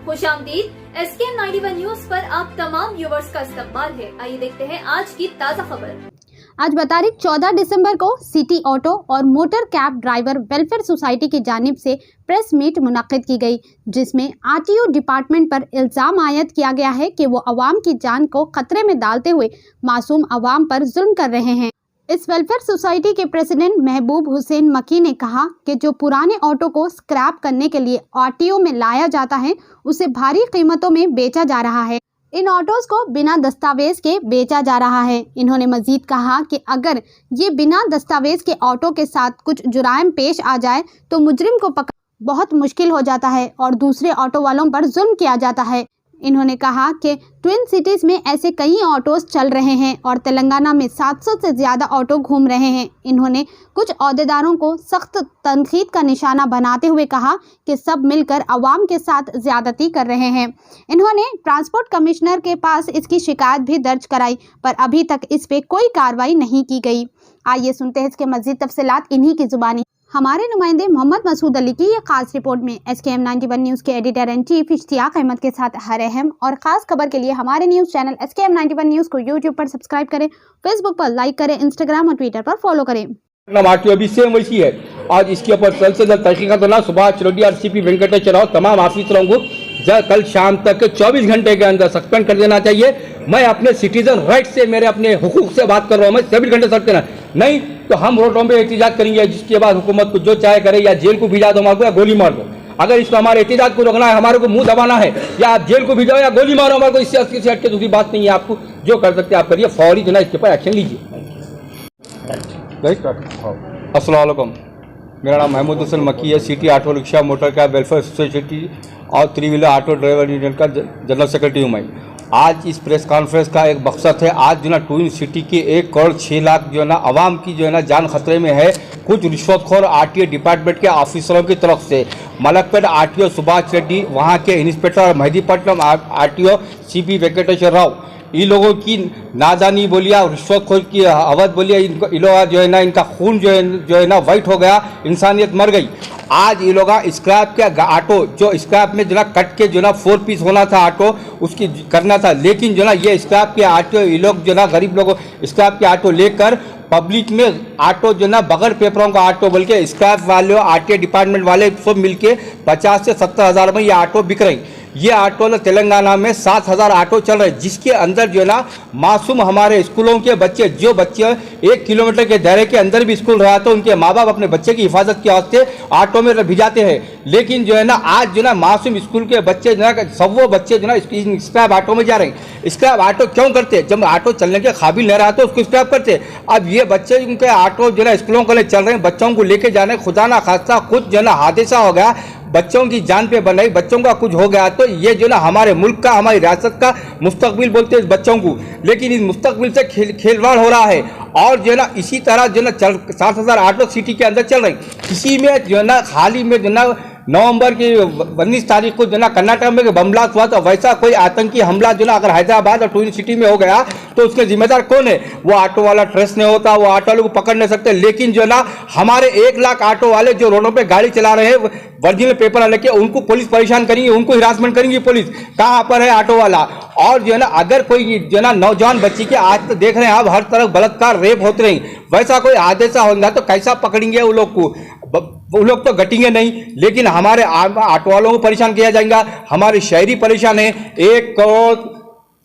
खुशामदीद। SKM 91 news पर आप तमाम व्यूवर्स का इस्तकबाल है। आइए देखते हैं आज की ताज़ा खबर। आज बतारीख 14 दिसंबर को सिटी ऑटो और motor cab driver welfare society की जानिब से प्रेस मीट मुनक्किद की गई, जिसमें RTO डिपार्टमेंट पर इल्ज़ाम आयद किया गया है कि वो अवाम की जान को खतरे में डालते हुए मासूम अवाम पर जुल्म कर रहे हैं। इस वेलफेयर सोसाइटी के प्रेसिडेंट महबूब हुसैन मकी ने कहा कि जो पुराने ऑटो को स्क्रैप करने के लिए RTO में लाया जाता है, उसे भारी कीमतों में बेचा जा रहा है। इन ऑटोज को बिना दस्तावेज के बेचा जा रहा है। इन्होंने मजीद कहा कि अगर ये बिना दस्तावेज के ऑटो के साथ कुछ जुराइम पेश आ जाए तो मुजरिम को पकड़ना बहुत मुश्किल हो जाता है और दूसरे ऑटो वालों पर जुल्म किया जाता है। इन्होंने कहा कि ट्विन सिटीज़ में ऐसे कई ऑटोज चल रहे हैं और तेलंगाना में 700 से ज़्यादा ऑटो घूम रहे हैं। इन्होंने कुछ अहदेदारों को सख्त तनकीद का निशाना बनाते हुए कहा कि सब मिलकर अवाम के साथ ज़्यादती कर रहे हैं। इन्होंने ट्रांसपोर्ट कमिश्नर के पास इसकी शिकायत भी दर्ज कराई, पर अभी तक इस पर कोई कार्रवाई नहीं की गई। आइए सुनते हैं इसके मज़ीद तफसीलात इन्हीं की ज़ुबानी। हमारे नुमाइंदे मोहम्मद मसूद अली की ये खास रिपोर्ट में SKM 91 न्यूज़ के editor in chief Ishtiaq Ahmed के साथ हर अहम और ख़ास खबर के लिए हमारे न्यूज़ चैनल SKM 91 न्यूज़ को यूट्यूब पर सब्सक्राइब करें, फेसबुक पर लाइक करें, इंस्टाग्राम और ट्विटर पर फॉलो करें। RTO भी सेम वैसी है। आज इसके ऊपर जल्द से जल्द तहकीकात होना। सुभाष रेड्डी और CP वेंकटेश्वर राव तमाम ऑफिसरों को कल शाम तक 24 घंटे के अंदर सस्पेंड कर देना चाहिए। मैं अपने सिटीजन राइट से, मेरे अपने हुकूक से बात कर रहा हूँ। मैं 24 घंटे सस्पेंड करना, नहीं तो हम रोडों पे एहतिजाज करेंगे, जिसके बाद हुकूमत को जो चाहे करे, या जेल को भिजा दो हमारे को या गोली मार दो। अगर इसको हमारे एहतिजाज को रोकना है, हमारे को मुंह दबाना है, या आप जेल को भिजाओ या गोली मारो हमारे को, इससे हट के दूसरी बात नहीं है। आपको जो कर सकते हैं आप करिए, फौरी जो है इसके ऊपर एक्शन लीजिए। अस्सलाम वालेकुम, मेरा नाम महमूद हुसैन मकी है। City auto rickshaw motor cab welfare society और 3 व्हीलर ऑटो ड्राइवर यूनियन का जनरल सेक्रेटरी हूँ मैं। आज इस प्रेस कॉन्फ्रेंस का एक मकसद है, आज जो ना ट्विन सिटी के 1 करोड़ 6 लाख जो है ना आवाम की जो है ना जान खतरे में है। कुछ रिश्वतखोर RTO डिपार्टमेंट के ऑफिसरों की तरफ से मलकपेट RTO सुभाष रेड्डी, वहाँ के inspector Mehdipatnam RTO CP Venkateshwar Rao, इन लोगों की नादानी बोलिया, रिश्वतखोर की अवध बोलिया, इनको इन लोग जो है ना इनका खून जो है ना वाइट हो गया, इंसानियत मर गई। आज ये लोग स्क्रैप के ऑटो, जो स्क्रैप में जो ना कट के जो ना 4 पीस होना था ऑटो, उसकी करना था, लेकिन जो ना ये स्क्रैप के ऑटो, ये लोग जो ना गरीब लोग स्क्रैप के ऑटो लेकर पब्लिक में ऑटो जो ना बगैर पेपरों का ऑटो बोल के स्क्रैप वाले RTO डिपार्टमेंट वाले सब मिलके 50 से 70 हज़ार में ये ऑटो बिक रही। ये ऑटो तेलंगाना में 7,000 ऑटो चल रहे, जिसके अंदर जो है ना मासूम हमारे स्कूलों के बच्चे, जो बच्चे 1 किलोमीटर के दायरे के अंदर भी स्कूल रहा तो उनके माँ बाप अपने बच्चे की हिफाजत के वास्ते ऑटो में भिजाते हैं। लेकिन जो है ना आज जो ना मासूम स्कूल के बच्चे जो है सब वो बच्चे जो ना स्क्रैप ऑटो में जा रहे हैं। स्क्रैप ऑटो क्यों करते? जब ऑटो चलने के काबिल नहीं रहा तो उसको स्क्रैप करते। अब ये बच्चे उनके ऑटो जो है स्कूलों के लिए चल रहे हैं, बच्चों को लेके जा रहे हैं, खुदा ना खास्ता कुछ जो है ना हादसा हो गया, बच्चों की जान पे बनाई, बच्चों का कुछ हो गया तो ये जो ना हमारे मुल्क का, हमारी रियासत का मुस्तकबिल बोलते हैं इस बच्चों को, लेकिन इस मुस्तकबिल से खिलवाड़ हो रहा है। और जो है ना इसी तरह जो ना 7,000 ऑटो सिटी के अंदर चल रही। इसी में जो है ना हाल ही में जो ना नवंबर की 19 तारीख को जो ना कर्नाटक में बम ब्लास्ट हुआ, तो वैसा कोई आतंकी हमला जो ना अगर हैदराबाद और ट्विन सिटी में हो गया तो उसके जिम्मेदार कौन है? वो ऑटो वाला ट्रेस नहीं होता, वो ऑटो वाले को पकड़ नहीं सकते। लेकिन जो ना हमारे 1 लाख ऑटो वाले जो रोडों पे गाड़ी चला रहे हैं वर्जिनल पेपर लेके, उनको पुलिस परेशान करेंगी, उनको हिरासमेंट करेंगी पुलिस। कहाँ पर है ऑटो वाला? और जो है ना अगर कोई जो ना नौजवान बच्ची के, आज तो देख रहे हैं आप हर तरफ बलात्कार रेप होते रहे, वैसा कोई हादसा होगा तो कैसा पकड़ेंगे वो लोग को? वो लोग तो घटेंगे नहीं, लेकिन हमारे ऑटो वालों को परेशान किया जाएगा, हमारे शहरी परेशान है। 1 करोड़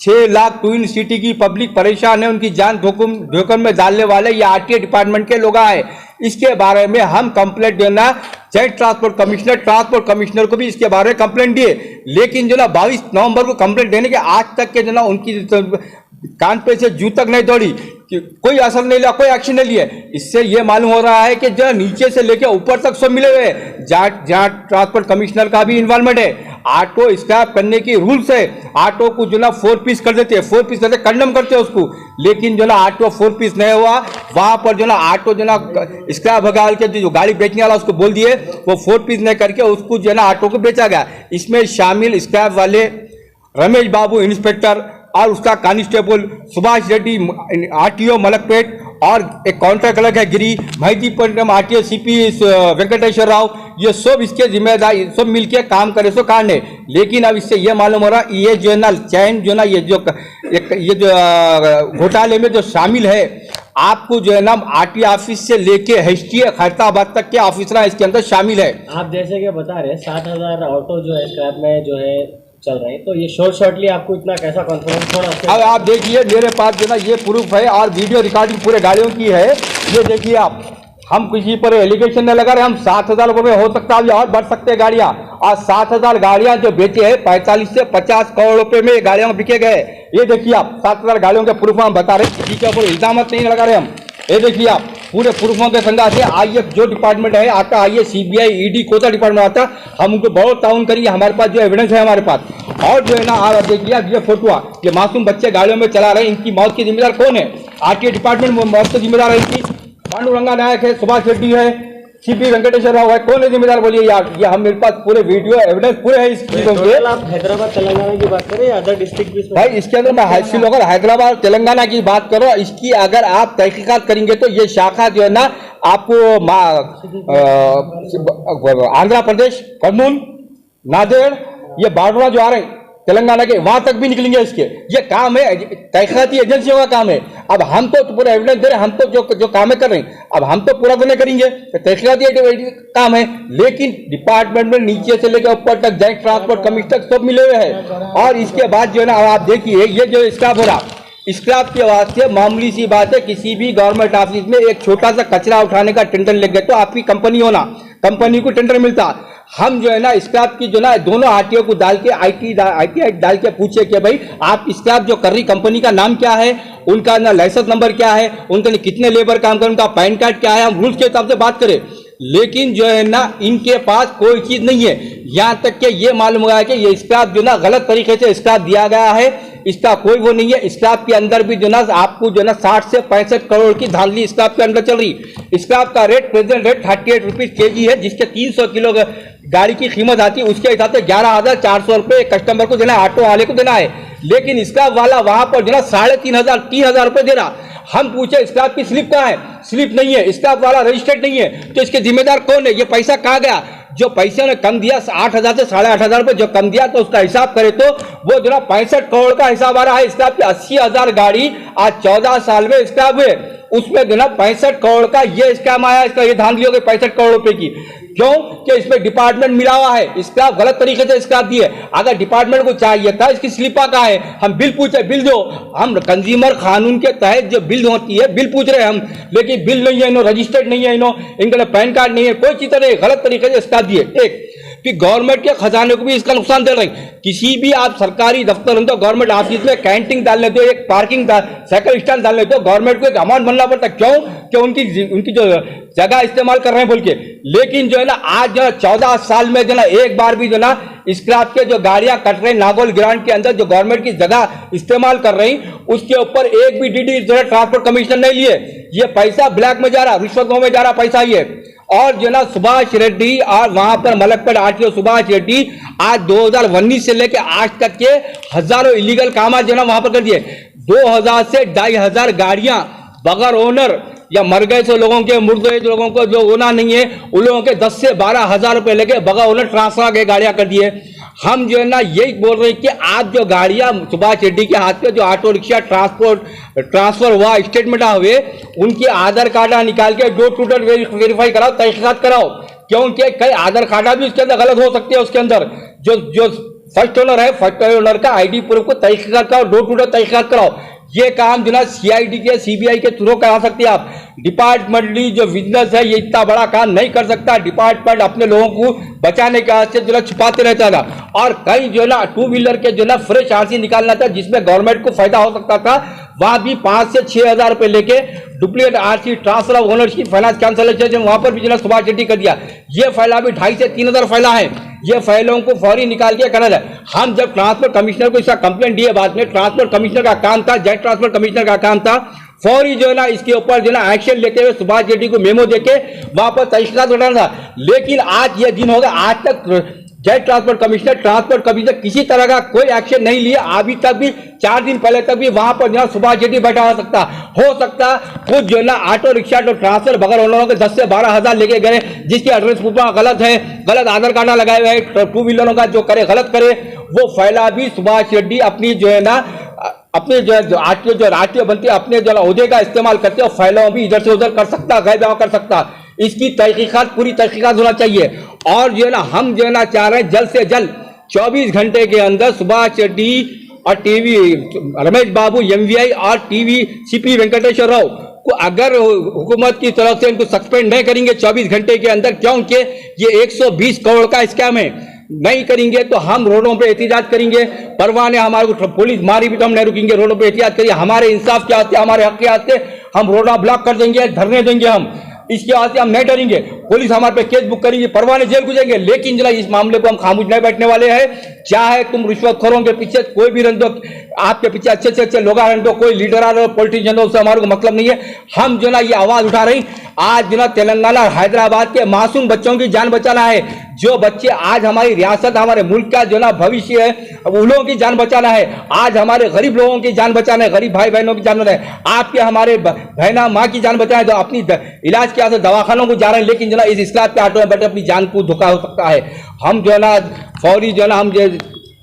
6 लाख ट्विन सिटी की पब्लिक परेशान है, उनकी जान जोखिम में डालने वाले ये RTO डिपार्टमेंट के लोग आए। इसके बारे में हम कंप्लेंट देना जॉइंट ट्रांसपोर्ट कमिश्नर को भी इसके बारे में कंप्लेंट दिए, लेकिन जो ना 22 नवंबर को कंप्लेंट देने के आज तक के जो ना उनकी कान पे से जू तक नहीं दौड़ी, कोई असर नहीं लिया, कोई एक्शन नहीं लिया। इससे ये मालूम हो रहा है कि जो नीचे से लेकर ऊपर तक सब मिले हुए हैं, जहाँ ट्रांसपोर्ट कमिश्नर का भी इन्वॉल्वमेंट है। ऑटो स्क्रैप करने की रूल्स है, ऑटो को जो ना 4 पीस कर देते हैं, 4 पीस करते कंडम करते हैं उसको, लेकिन जो ना ऑटो 4 पीस नहीं हुआ, वहां पर जो ना ऑटो जो ना स्क्रैप भगाल के जो गाड़ी बेचने वाला उसको बोल दिए, वो 4 पीस नहीं करके उसको जो ना ऑटो को बेचा गया। इसमें शामिल स्क्रैप वाले रमेश बाबू इंस्पेक्टर और उसका कांस्टेबल सुभाष रेड्डी RTO मलकपेट और एक कॉन्ट्रैक्ट अलग है गिरी महिदीपट्टनम आरटीओ सीपी वेंकटेश्वर राव, ये सब इसके जिम्मेदारी सब मिलके काम करे सो कांड है। लेकिन अब इससे ये मालूम हो रहा ये जो है ना चैन जो ना ये जो घोटाले में जो शामिल है, आपको जो है ना आरटीओ ऑफिस से लेके एसटीए खैरताबाद तक के ऑफिसर इसके अंदर शामिल है। आप जैसे कि बता रहे 60,000 ऑटो जो है स्क्रैप में जो है चल रहे हैं, तो ये शॉर्टली आपको इतना कैसा कॉन्फिडेंस थोड़ा? अब आप देखिए मेरे पास जो ना ये प्रूफ है और वीडियो रिकॉर्डिंग पूरे गाड़ियों की है, ये देखिए आप। हम किसी पर एलिगेशन नहीं लगा रहे, हम 7,000 रुपये में हो सकता है और बढ़ सकते हैं गाड़ियाँ। और 7,000 गाड़ियाँ जो बेचे हैं 45 से 50 करोड़ रुपए में ये गाड़ियाँ बिके गए। ये देखिए आप 7,000 गाड़ियों के प्रूफ हम बता रहे, किसी के ऊपर इल्जाम नहीं लगा रहे हम। ये देखिए आप पूरे प्रूफों के संगात से आईएफ जो डिपार्टमेंट है आता, आईए सीबीआई ईडी कोई सा डिपार्टमेंट आता, हम उनको बहुत ताउन करिए। हमारे पास जो एविडेंस है हमारे पास। और जो है ना आप देखिए आप ये फोटो, ये मासूम बच्चे गाड़ियों में चला रहे हैं, इनकी मौत की जिम्मेदार कौन है? आरटीओ डिपार्टमेंट मौत की जिम्मेदार है इनकी। पांडुरंगा नायक है, सुभाष रेड्डी है, सीपी वेंकटेश्वर राव है, कौन है जिम्मेदार बोलिए यार? ये हम मेरे पास पूरे वीडियो एविडेंस पूरे है इस चीजों के। आप हैदराबाद तेलंगाना की बात करें या अदर डिस्ट्रिक्ट भी? भाई इसके अंदर मैं अगर हैदराबाद तेलंगाना की बात करो, इसकी अगर आप तहकीकात करेंगे तो ये शाखा जो है ना आपको आंध्र प्रदेश, कर्नूल, नांदेड़, ये बाडरा जो आ रहे हैं तेलंगाना के, वहां तक भी निकलेंगे इसके। ये काम है तहकीकाती एजेंसियों का काम है। अब हम तो पूरा एविडेंस दे रहे हैं, हम तो जो काम कर रहे हैं, अब हम तो पूरा तो नहीं करेंगे, तहकीकाती काम है। लेकिन डिपार्टमेंट में नीचे से लेकर ऊपर तक जॉइंट ट्रांसपोर्ट कमिश्नर सब मिले हुए हैं। और इसके बाद जो है ना आप देखिए ये जो स्क्रैप हो रहा, स्क्रैप के वास्ते मामूली सी बात है, किसी भी गवर्नमेंट ऑफिस में एक छोटा सा कचरा उठाने का टेंडर लग गया तो आपकी कंपनी होना, कंपनी को टेंडर मिलता। हम जो है ना स्क्रैप की जो ना दोनों आरटीओ को डाल के आईटी डाल के पूछे कि भाई आप स्क्रैप जो कर रही कंपनी का नाम क्या है, उनका ना लाइसेंस नंबर क्या है, उनके कितने लेबर काम करें, उनका पैन कार्ड क्या है, हम रूल्स के हिसाब से बात करें। लेकिन जो है ना इनके पास कोई चीज नहीं है। यहाँ तक कि ये मालूम हुआ है कि ये स्क्रैप जो ना गलत तरीके से स्क्रैप दिया गया है, इसका कोई वो नहीं है। स्क्रैप के अंदर भी जो ना आपको जो ना 60 से 65 करोड़ की धांधली स्क्रैप के अंदर चल रही। स्क्रैप का rate present rate 38 rupees KG है, जिसके 300 किलो गाड़ी की कीमत आती है, उसके हिसाब से 11,400 रुपये कस्टमर को देना है, ऑटो वाले को देना है। लेकिन स्क्रैप वाला वहां पर जो ना 3,500 रुपये दे रहा। हम पूछे स्क्रैप की स्लिप कहाँ है, स्लिप नहीं है, स्क्रैप वाला रजिस्टर्ड नहीं है, तो इसके जिम्मेदार कौन है? ये पैसा कहाँ गया? जो पैसे ने कम दिया 8,000 से 8,500 रुपये जो कम दिया, तो उसका हिसाब करे तो वो जो ना 65 करोड़ का हिसाब आ रहा है। स्क्रैप की 80,000 गाड़ी आज 14 साल में स्क्रैप हुए, उसमें जो ना 65 करोड़ का ये स्कैम आया, इसका ये धांधली हो गई 65 करोड़ रुपए की। क्यों? कि इसमें डिपार्टमेंट मिला हुआ है, स्क्रैप गलत तरीके से स्क्रैप दिए। अगर डिपार्टमेंट को चाहिए था इसकी स्लिपा कहाँ है, हम बिल पूछे, बिल दो। हम कंज्यूमर कानून के तहत जो बिल होती है बिल पूछ रहे हैं हम, लेकिन बिल नहीं है, इन्हों रजिस्टर्ड नहीं है, इन्हों इनका पैन कार्ड नहीं है, कोई चीज नहीं, गलत तरीके से स्क्रैप दिए। एक कि गवर्नमेंट के खजाने को भी इसका नुकसान दे रहे हैं। किसी भी आप सरकारी दफ्तर हो तो गवर्नमेंट ऑफिस में कैंटीन डाल लेते हो, एक पार्किंग साइकिल स्टैंड डाल लेते हो, गवर्नमेंट को एक अमाउंट बनना पड़ता है। क्यों? कि उनकी जो जगह इस्तेमाल कर रहे हैं बोल के। लेकिन जो है ना आज जो 14 साल में जो ना एक बार भी जो ना स्क्रैप के जो गाड़ियां कट रहे नागौल ग्रांट के अंदर जो गवर्नमेंट की जगह इस्तेमाल कर रही, उसके ऊपर एक भी डीडी जो है ट्रांसपोर्ट कमिश्नर नहीं लिए। ये पैसा ब्लैक में जा रहा, रिश्वतों में जा रहा पैसा ये। और जो ना सुभाष रेड्डी और वहां पर मलकपेट आरटीओ सुभाष रेड्डी आज 2019 से लेकर आज तक के हजारों इलीगल काम जो ना वहां पर कर दिए। 2000 से 2,500 गाड़ियां बगैर ओनर या मर गए से लोगों के, मुर्दे लोगों को जो ओनर नहीं है उन लोगों के 10 से 12,000 रुपए लेके बगैर ओनर ट्रांसफर के गाड़ियां कर दिए। हम जो है ना यही बोल रहे हैं कि आज जो गाड़ियां सुभाष रेड्डी के हाथ में जो ऑटो रिक्शा ट्रांसफर हुआ, स्टेटमेंट हुए, उनके आधार कार्ड निकाल के डोर टू डोर वेरीफाई कराओ, तहकीकात कराओ। क्योंकि कई आधार कार्ड भी उसके अंदर गलत हो सकते हैं। उसके अंदर जो फर्स्ट ओनर है, फर्स्ट ओनर का आईडी प्रूफ को तहकीकात कराओ, डोर टू डोर तहकीकात कराओ। ये काम जो ना सीआईडी के सीबीआई के थ्रू करा सकते हैं आप। डिपार्टमेंटली जो बिजनेस है ये इतना बड़ा काम नहीं कर सकता। डिपार्टमेंट अपने लोगों को बचाने के वास्ते जो ना छुपाते रहता था। और कहीं जो ना 2 व्हीलर के जो ना फ्रेश आरसी निकालना था जिसमें गवर्नमेंट को फायदा हो सकता था, वहां भी 5 से 6,000 रुपए लेके duplicate RC, transfer of ownership, finance cancellation, वहां पर भी जो ना सुभाष रेड्डी कर दिया। ये फाइल अभी 2,500 से 3,000 फाइल है। ये फाइलों को फौरी निकाल के करना है। हम जब ट्रांसपोर्ट कमिश्नर को इसका कंप्लेंट दिए, बाद में ट्रांसपोर्ट कमिश्नर का काम था, जॉइंट ट्रांसपोर्ट कमिश्नर का काम था फौरी जो है ना इसके ऊपर जो ना एक्शन लेते हुए सुभाष रेड्डी को मेमो देके वहां पर तहकीकात करना था। लेकिन आज ये दिन होगा, आज तक जेट ट्रांसपोर्ट कमिश्नर किसी तरह का कोई एक्शन नहीं लिया। अभी तक भी 4 दिन पहले तक भी वहां पर जो सुभाष जेट्टी बैठा हो सकता कुछ जो ना ऑटो रिक्शा तो ट्रांसफर बगैर उन लोगों के 10 से 12 हज़ार लेके गए, जिसकी एड्रेस प्रूफ गलत है, गलत आधार कार्ड लगाए हुए हैं, 2 व्हीलरों का जो करे गलत करे, वो फैला भी सुभाष जेट्टी अपनी जो है ना अपने जो आरटीओ बनती है अपने जो ओहदे का इस्तेमाल करते हैं, फैलाव भी इधर से उधर कर सकता, गैर कर सकता। इसकी तहकीकात पूरी तहकीकात होना चाहिए। और जो है ना हम जो है ना चाह रहे हैं जल्द से जल्द 24 घंटे के अंदर सुभाष जेट्टी और टीवी रमेश बाबू एमवीआई और टीवी सीपी वेंकटेश्वर राव को अगर हुकूमत की तरफ से इनको सस्पेंड नहीं करेंगे 24 घंटे के अंदर, क्योंकि ये 120 करोड़ का स्कैम है, नहीं करेंगे तो हम रोडों पे एहतिजाज करेंगे। परवाह ने हमारे को पुलिस मारी भी तो हम नहीं रुकेंगे, रोडों पे एहतिजाज करेंगे। हमारे इंसाफ के आते, हमारे हक के आते हम रोडा ब्लॉक कर देंगे, धरने देंगे हम, इसके आते हम नहीं डरेंगे। पुलिस हमारे पे केस बुक करेंगे, परवाह ने जेल गुजरेंगे, लेकिन जरा इस मामले को हम खामोश नहीं बैठने वाले हैं। चाहे तुम रिश्वतखोरों के पीछे कोई भी रन दो, आपके पीछे अच्छे से अच्छे लोग रन दो, कोई लीडर आ रहे हो, पॉलिटिशियन हो, उससे हमारे को मतलब नहीं है। हम जो ना ये आवाज उठा रही, आज जो ना तेलंगाना और हैदराबाद के मासूम बच्चों की जान बचाना है। जो बच्चे आज हमारी रियासत, हमारे मुल्क का जो ना भविष्य है, उन लोगों की जान बचाना है। आज हमारे गरीब लोगों की जान बचाना है, गरीब भाई बहनों की जान बचाना है। आपके हमारे बहना माँ की जान बचाना है, तो अपनी इलाज के दवाखानों को जा रहे हैं, लेकिन जो ना इस इस्लाम के ऑटो में बैठे अपनी जान को धोखा हो सकता है। हम जो है ना फौरी जो है ना हम जो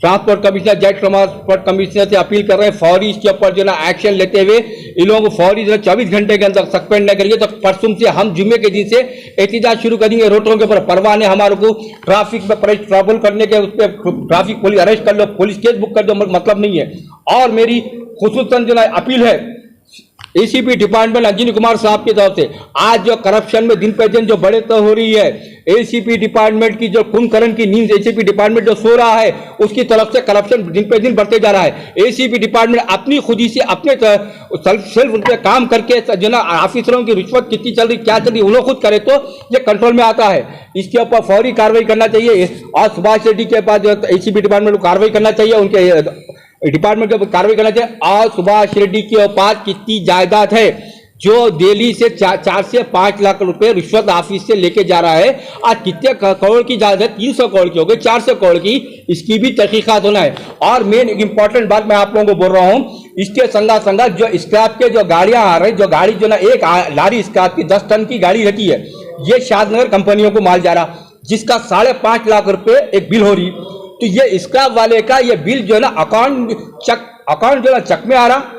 transport commissioner, jet transport commissioner से अपील कर रहे हैं फौरी इसके ऊपर जो ना एक्शन लेते हुए इन लोगों को फौरी जो 24 घंटे के अंदर सस्पेंड नहीं करेंगे तो परसों से हम जुम्मे के दिन से एहतिजाज शुरू करेंगे रोडों के ऊपर। परवाह ने हमारे को ट्रैफिक में ट्रबल करने के उस पर ट्रैफिक पुलिस अरेस्ट कर लो, पुलिस केस बुक कर दो, मतलब नहीं है। और मेरी खुसूसन जो ना अपील है एसीपी डिपार्टमेंट अंजनी कुमार साहब की तरफ से, आज जो करप्शन में दिन पे दिन जो बढ़े तो हो रही है, एसीपी डिपार्टमेंट की जो कुंभकर्ण की नींद एसीपी डिपार्टमेंट जो सो रहा है, उसकी तरफ से करप्शन दिन पे दिन बढ़ते जा रहा है। एसीपी डिपार्टमेंट अपनी खुदी से अपने सेल्फ उन पे काम करके जो ना ऑफिसरों की रिश्वत कितनी चल रही, क्या चल रही, उन्हें खुद करे तो ये कंट्रोल में आता है। इसके ऊपर फौरी कार्रवाई करना चाहिए और सुभाष रेड्डी के पास जो एसीपी डिपार्टमेंट को कार्रवाई करना चाहिए, उनके डिपार्टमेंट के कार्रवाई करना चाहिए। और सुभाष रेड्डी के पास कितनी जायदाद है जो दिल्ली से 4 से 5 लाख रुपए रिश्वत ऑफिस से लेके जा रहा है, आज कितने करोड़ की जायदाद, 300 करोड़ की हो गई, 400 करोड़ की, इसकी भी तहकीकात होना है। और मेन इंपॉर्टेंट बात मैं आप लोगों को बोल रहा हूं, इसके संगा जो स्क्रैप के जो गाड़ियां आ रही, जो गाड़ी जो ना एक लारी स्क्रैप की 10 टन की गाड़ी रहती है, ये शादनगर कंपनियों को माल जा रहा, जिसका 5.5 लाख रुपए एक बिल हो रही। तो ये स्क्रैप वाले का ये बिल जो है ना अकाउंट जो ना चक में आ रहा,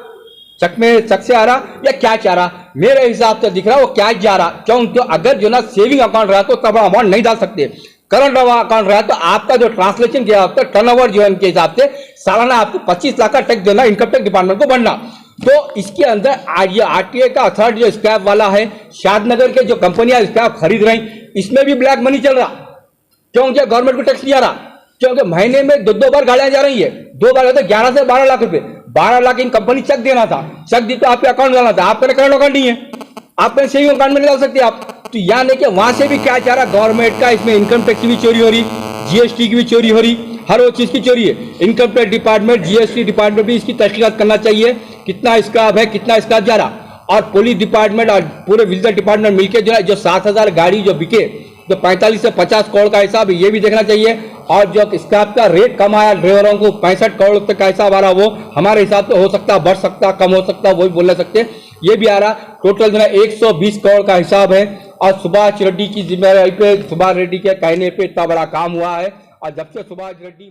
चक से आ रहा या क्या चाह रहा, मेरे हिसाब से दिख रहा वो क्या जा रहा। क्यों? तो अगर जो ना सेविंग अकाउंट रहा तो तब अमाउंट नहीं डाल सकते, करंट अकाउंट रहा तो आपका जो ट्रांसलेशन किया होता है टर्नओवर जो है उनके हिसाब से सालाना आपको 25 लाख का टैक्स देना इनकम टैक्स डिपार्टमेंट को भरना। तो इसके अंदर ये आरटीआई का अथॉरिटी जो स्क्रैप वाला है, शादनगर के जो कंपनियां स्क्रैप खरीद रही, इसमें भी ब्लैक मनी चल रहा। क्योंकि गवर्नमेंट को टैक्स नहीं आ रहा, क्योंकि महीने में 2 बार गाड़ियां जा रही है, 2 बार तो 11 से 12 लाख रुपए, 12 लाख इन कंपनी चेक देना था, चेक दी तो आपके अकाउंट डालना था, आपका करंट अकाउंट नहीं है, आपके सेविंग अकाउंट में नहीं डाल सकते आप। तो यानी कि वहां से भी क्या चाह रहा गवर्नमेंट का, इसमें इनकम टैक्स की भी चोरी हो रही, जीएसटी की भी चोरी हो रही, हर वो चीज की चोरी है। Income tax department, GST department भी इसकी तहकीकात करना चाहिए, कितना स्क्रैप है, कितना स्क्रैप जा रहा। और पुलिस डिपार्टमेंट और पूरे विजिलेंस डिपार्टमेंट मिलकर जो 7,000 गाड़ी जो बिके, जो 45 से 50 करोड़ का हिसाब ये भी देखना चाहिए। और जो स्क्रैप का रेट कम आया ड्राइवरों को 65 करोड़ तक का हिसाब आ रहा, वो हमारे हिसाब से हो सकता है, बढ़ सकता, कम हो सकता, वो भी बोल सकते, ये भी आ रहा। टोटल जो है 120 करोड़ का हिसाब है। और सुभाष रेड्डी की जिम्मेदारी पे, सुभाष रेड्डी के कहने पे इतना बड़ा काम हुआ है। और जब से सुभाष रेड्डी